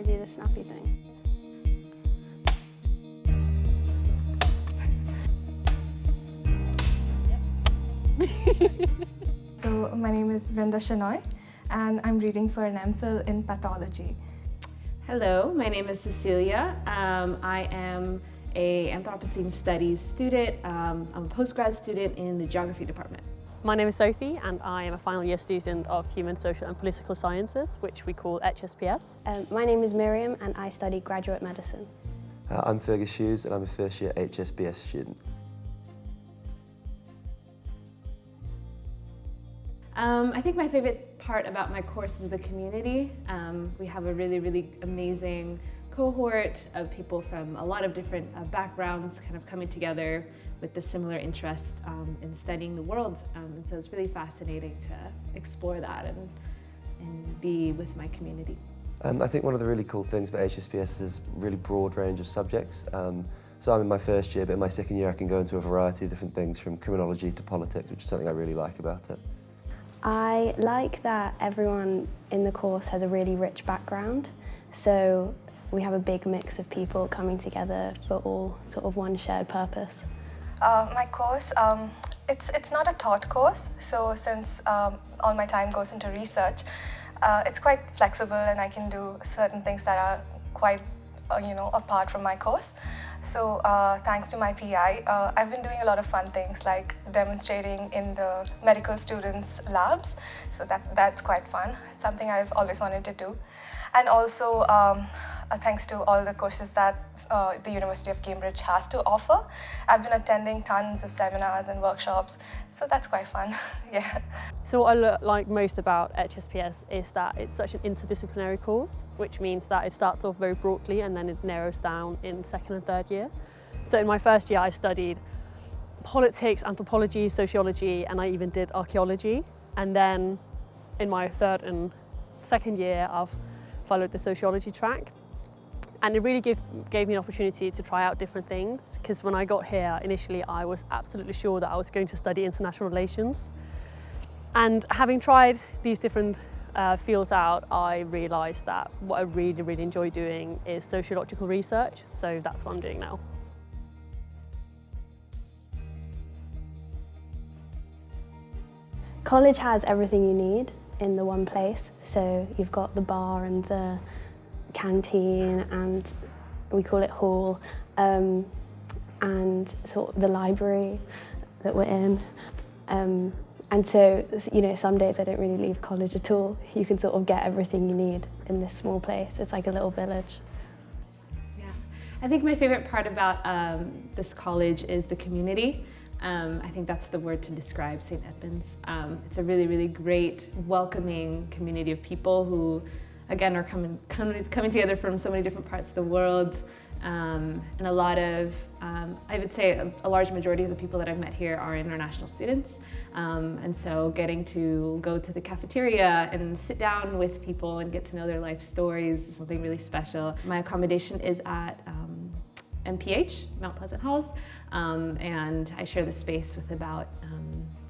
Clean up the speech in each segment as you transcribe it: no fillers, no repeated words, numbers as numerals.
I do the snappy thing. So my name is Vrinda Shenoy and I'm reading for an MPhil in pathology. Hello, my name is Cecilia. I am a Anthropocene Studies student. I'm a postgrad student in the Geography department. My name is Sophie and I am a final year student of Human, Social and Political Sciences, which we call HSPS. My name is Miriam and I study graduate medicine. I'm Fergus Hughes and I'm a first year HSBS student. I think my favorite part about my course is the community. We have a really amazing cohort of people from a lot of different backgrounds kind of coming together with the similar interest in studying the world. And so it's really fascinating to explore that and be with my community. I think one of the really cool things about HSBS is a really broad range of subjects. So I'm in my first year, but in my second year I can go into a variety of different things from criminology to politics, which is something I really like about it. I like that everyone in the course has a really rich background, so we have a big mix of people coming together for all sort of one shared purpose. My course, it's not a taught course, so since all my time goes into research, it's quite flexible and I can do certain things that are quite apart from my course. So thanks to my PI, I've been doing a lot of fun things like demonstrating in the medical students' labs. So that's quite fun. It's something I've always wanted to do. And also thanks to all the courses that the University of Cambridge has to offer, I've been attending tons of seminars and workshops. So that's quite fun, yeah. So what I like most about HSPS is that it's such an interdisciplinary course, which means that it starts off very broadly and then it narrows down in second and third year. So in my first year I studied politics, anthropology, sociology, and I even did archaeology. And then in my third and second year I've followed the sociology track. And it really gave me an opportunity to try out different things, because when I got here, initially I was absolutely sure that I was going to study international relations. And having tried these different fields out, I realised that what I really enjoy doing is sociological research, so that's what I'm doing now. College has everything you need in the one place, so you've got the bar and the canteen and we call it hall, and sort of the library that we're in. And so, some days I don't really leave college at all. You can sort of get everything you need in this small place. It's like a little village. Yeah, I think my favorite part about this college is the community. I think that's the word to describe St Edmund's. It's a really great, welcoming community of people who, again, are coming together from so many different parts of the world. And a lot of, I would say a large majority of the people that I've met here are international students. And so getting to go to the cafeteria and sit down with people and get to know their life stories is something really special. My accommodation is at MPH, Mount Pleasant Halls, and I share the space with about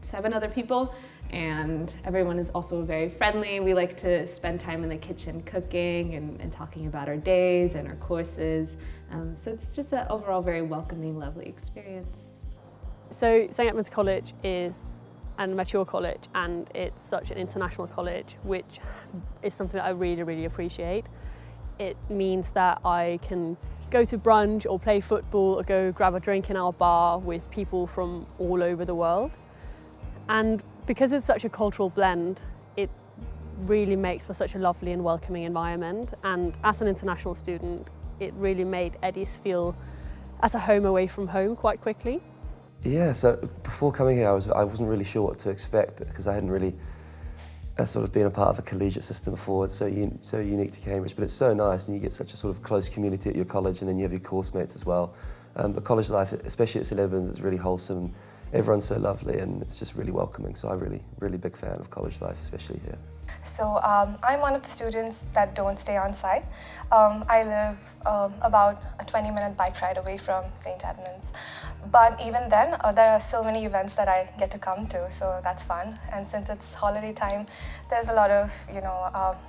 7 other people. And everyone is also very friendly. We like to spend time in the kitchen cooking and talking about our days and our courses. So it's just an overall very welcoming, lovely experience. So St Edmund's College is a mature college and it's such an international college, which is something that I really appreciate. It means that I can go to brunch or play football or go grab a drink in our bar with people from all over the world. And because it's such a cultural blend, it really makes for such a lovely and welcoming environment. And as an international student, it really made Eddies feel as a home away from home quite quickly. Yeah, so before coming here, I wasn't really sure what to expect because I hadn't really sort of been a part of a collegiate system before. It's so unique to Cambridge, but it's so nice and you get such a sort of close community at your college and then you have your course mates as well. But college life, especially at St Edmund's, it's really wholesome. Everyone's so lovely and it's just really welcoming. So I'm really big fan of college life, especially here. So I'm one of the students that don't stay on site. I live about a 20-minute bike ride away from St Edmund's. But even then, there are so many events that I get to come to, so that's fun. And since it's holiday time, there's a lot of,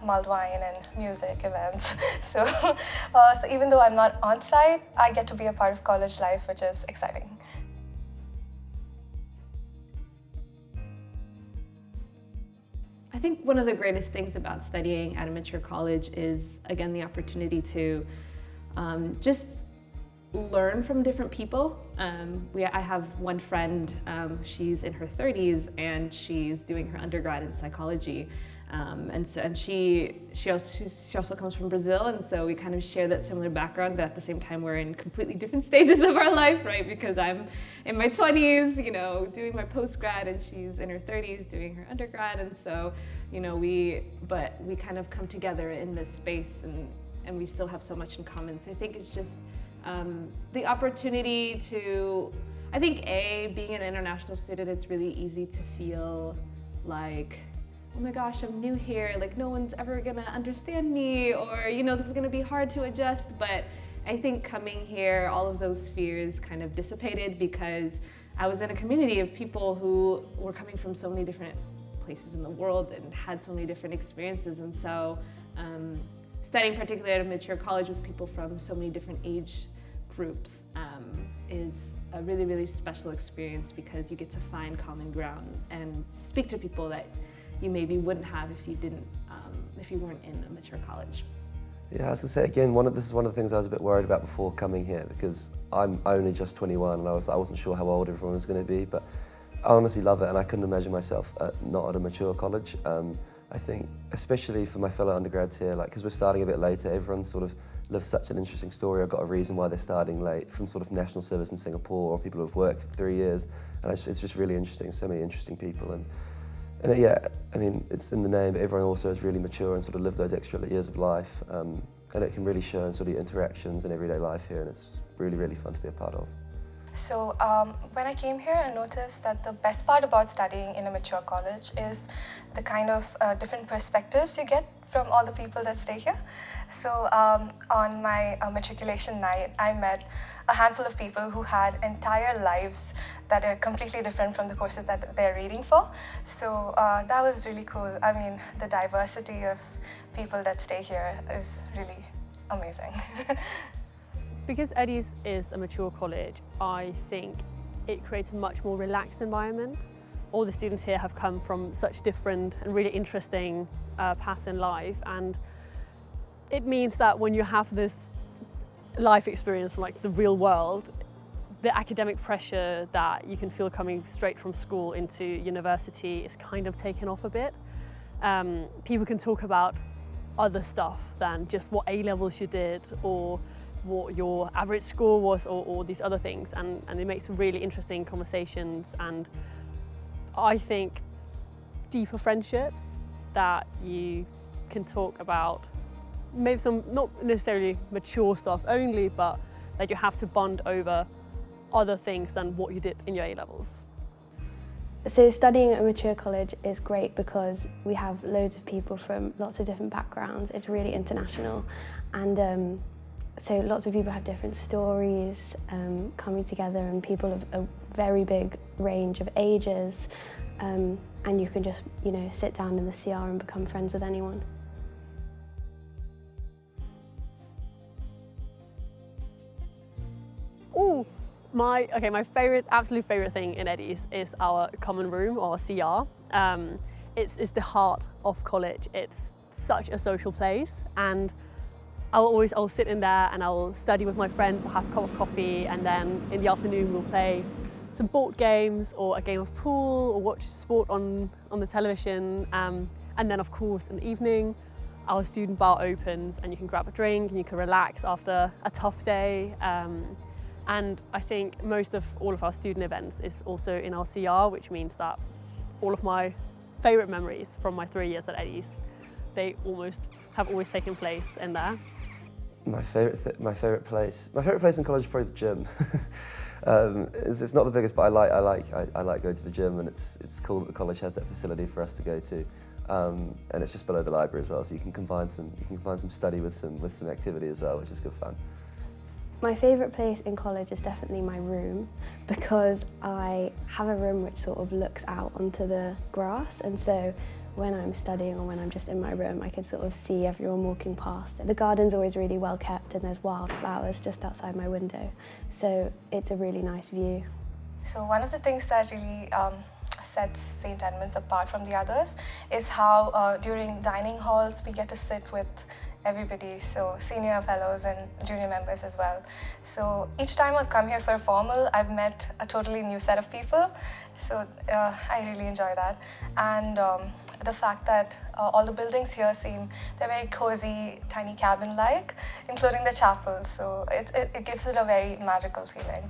mulled wine and music events. So, so even though I'm not on site, I get to be a part of college life, which is exciting. I think one of the greatest things about studying at a mature college is, again, the opportunity to just learn from different people. I have one friend, she's in her 30s and she's doing her undergrad in psychology. And she also comes from Brazil, and so we kind of share that similar background, but at the same time we're in completely different stages of our life, right? Because I'm in my 20s, doing my postgrad, and she's in her 30s doing her undergrad, and so, we kind of come together in this space, and we still have so much in common. So I think it's just the opportunity to, being an international student, it's really easy to feel like, oh my gosh, I'm new here, like no one's ever gonna understand me, or this is gonna be hard to adjust. But I think coming here, all of those fears kind of dissipated, because I was in a community of people who were coming from so many different places in the world and had so many different experiences. And so studying particularly at a mature college with people from so many different age groups is a really, really special experience, because you get to find common ground and speak to people that you maybe wouldn't have if you weren't in a mature college. Yeah, I was gonna say again, this is one of the things I was a bit worried about before coming here, because I'm only just 21 and I wasn't sure how old everyone was going to be, but I honestly love it, and I couldn't imagine myself not at a mature college. I think, especially for my fellow undergrads here, because we're starting a bit later, everyone sort of lives such an interesting story. I've got a reason why they're starting late, from sort of national service in Singapore, or people who have worked for 3 years, and it's just really interesting. So many interesting people, and it's in the name, but everyone also is really mature and sort of lived those extra years of life, and it can really show in sort of interactions in everyday life here, and it's really, really fun to be a part of. So when I came here, I noticed that the best part about studying in a mature college is the kind of different perspectives you get from all the people that stay here. So on my matriculation night, I met a handful of people who had entire lives that are completely different from the courses that they're reading for. So that was really cool. I mean, the diversity of people that stay here is really amazing. Because Eddie's is a mature college, I think it creates a much more relaxed environment. All the students here have come from such different and really interesting paths in life, and it means that when you have this life experience from the real world, the academic pressure that you can feel coming straight from school into university is kind of taken off a bit. People can talk about other stuff than just what A-levels you did, or what your average score was, or these other things, and it makes really interesting conversations, and I think deeper friendships that you can talk about maybe some not necessarily mature stuff only, but that you have to bond over other things than what you did in your A-levels. So studying at a mature college is great because we have loads of people from lots of different backgrounds. It's really international, and so lots of people have different stories coming together, and people of a very big range of ages, and you can just sit down in the CR and become friends with anyone. Ooh, my absolute favourite thing in Eddie's is our common room, or CR. It's the heart of college. It's such a social place, and I'll sit in there and I'll study with my friends, I'll have a cup of coffee, and then in the afternoon we'll play some board games or a game of pool, or watch sport on the television. And then of course in the evening our student bar opens and you can grab a drink and you can relax after a tough day. And I think all of our student events is also in our CR, which means that all of my favourite memories from my 3 years at Eddie's, they have always taken place in there. My favourite place in college is probably the gym. It's not the biggest, but I like going to the gym, and it's cool that the college has that facility for us to go to, and it's just below the library as well, so you can combine some study with some activity as well, which is good fun. My favourite place in college is definitely my room, because I have a room which sort of looks out onto the grass, and so when I'm studying or when I'm just in my room I can sort of see everyone walking past. The garden's always really well kept and there's wildflowers just outside my window, so it's a really nice view. So one of the things that really sets St Edmund's apart from the others is how during dining halls we get to sit with everybody, so senior fellows and junior members as well. So each time I've come here for a formal, I've met a totally new set of people, so I really enjoy that. And the fact that all the buildings here they're very cozy, tiny cabin-like, including the chapel, so it gives it a very magical feeling.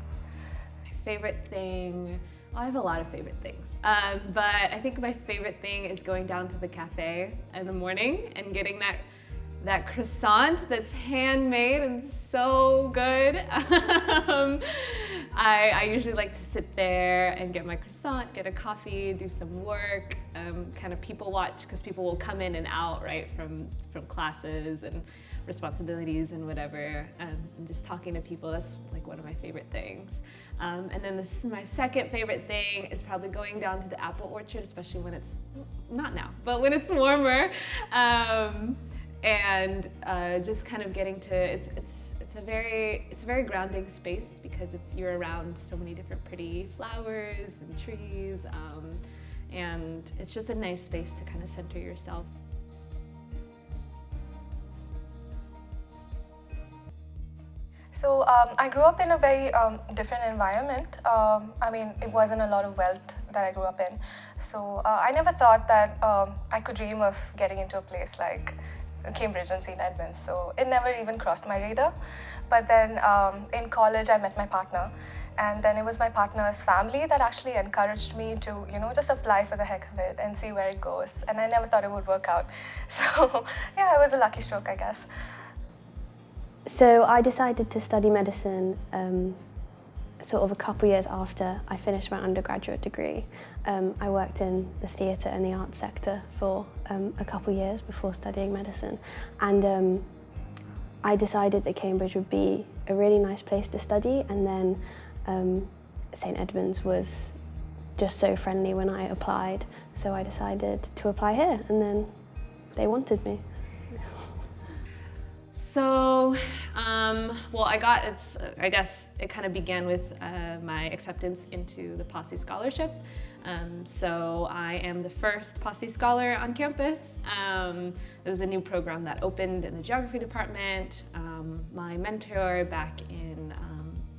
My favorite thing, I have a lot of favorite things, but I think my favorite thing is going down to the cafe in the morning and getting that croissant that's handmade and so good. I usually like to sit there and get my croissant, get a coffee, do some work, kind of people watch, because people will come in and out, right, from classes and responsibilities and whatever, and just talking to people, that's like one of my favorite things. And then my second favorite thing is probably going down to the apple orchard, especially when it's, not now, but when it's warmer. And just kind of getting to, it's a very grounding space, because you're around so many different pretty flowers and trees, and it's just a nice space to kind of center yourself. So I grew up in a very different environment. I mean, it wasn't a lot of wealth that I grew up in. So I never thought that I could dream of getting into a place like Cambridge and St Edmunds, so it never even crossed my radar. But then in college I met my partner, and then it was my partner's family that actually encouraged me to, just apply for the heck of it and see where it goes, and I never thought it would work out. So yeah, it was a lucky stroke, I guess. So I decided to study medicine sort of a couple years after I finished my undergraduate degree. I worked in the theatre and the arts sector for a couple years before studying medicine, and I decided that Cambridge would be a really nice place to study, and then St Edmund's was just so friendly when I applied, so I decided to apply here, and then they wanted me. So, well, I guess it kind of began with my acceptance into the Posse Scholarship. So I am the first Posse Scholar on campus. There was a new program that opened in the geography department. My mentor back in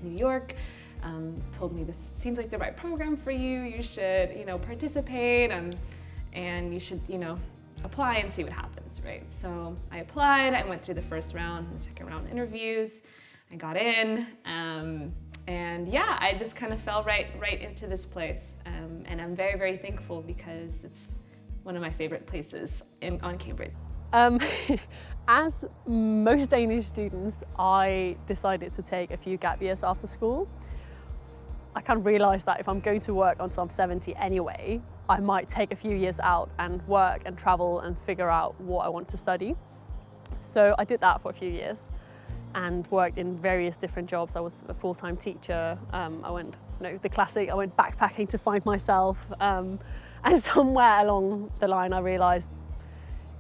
New York told me, this seems like the right program for you. You should, participate, and you should, apply and see what happens, right? So I applied, I went through the first round and the second round interviews, I got in, and yeah, I just kind of fell right into this place, and I'm very, very thankful, because it's one of my favorite places on Cambridge. As most Danish students, I decided to take a few gap years after school. I kind of realised that if I'm going to work until I'm 70 anyway, I might take a few years out and work and travel and figure out what I want to study. So I did that for a few years and worked in various different jobs. I was a full-time teacher. I went, the classic, I went backpacking to find myself. And somewhere along the line, I realised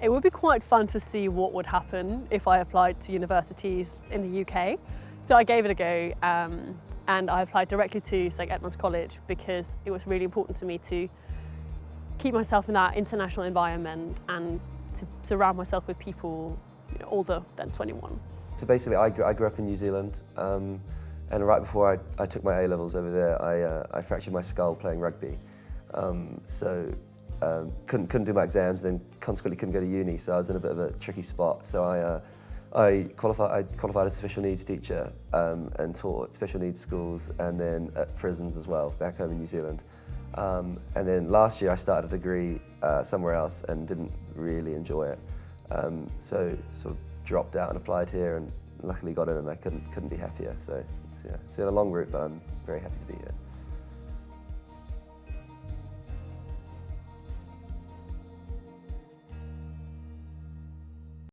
it would be quite fun to see what would happen if I applied to universities in the UK. So I gave it a go. And I applied directly to St Edmund's College, because it was really important to me to keep myself in that international environment and to surround myself with people older than 21. So basically I grew up in New Zealand, and right before I took my A-levels over there, I fractured my skull playing rugby. So couldn't do my exams, then consequently couldn't go to uni, so I was in a bit of a tricky spot. So I qualified as a special needs teacher and taught at special needs schools and then at prisons as well, back home in New Zealand. And then last year I started a degree somewhere else and didn't really enjoy it. So sort of dropped out and applied here, and luckily got in, and I couldn't be happier. So it's been a long route, but I'm very happy to be here.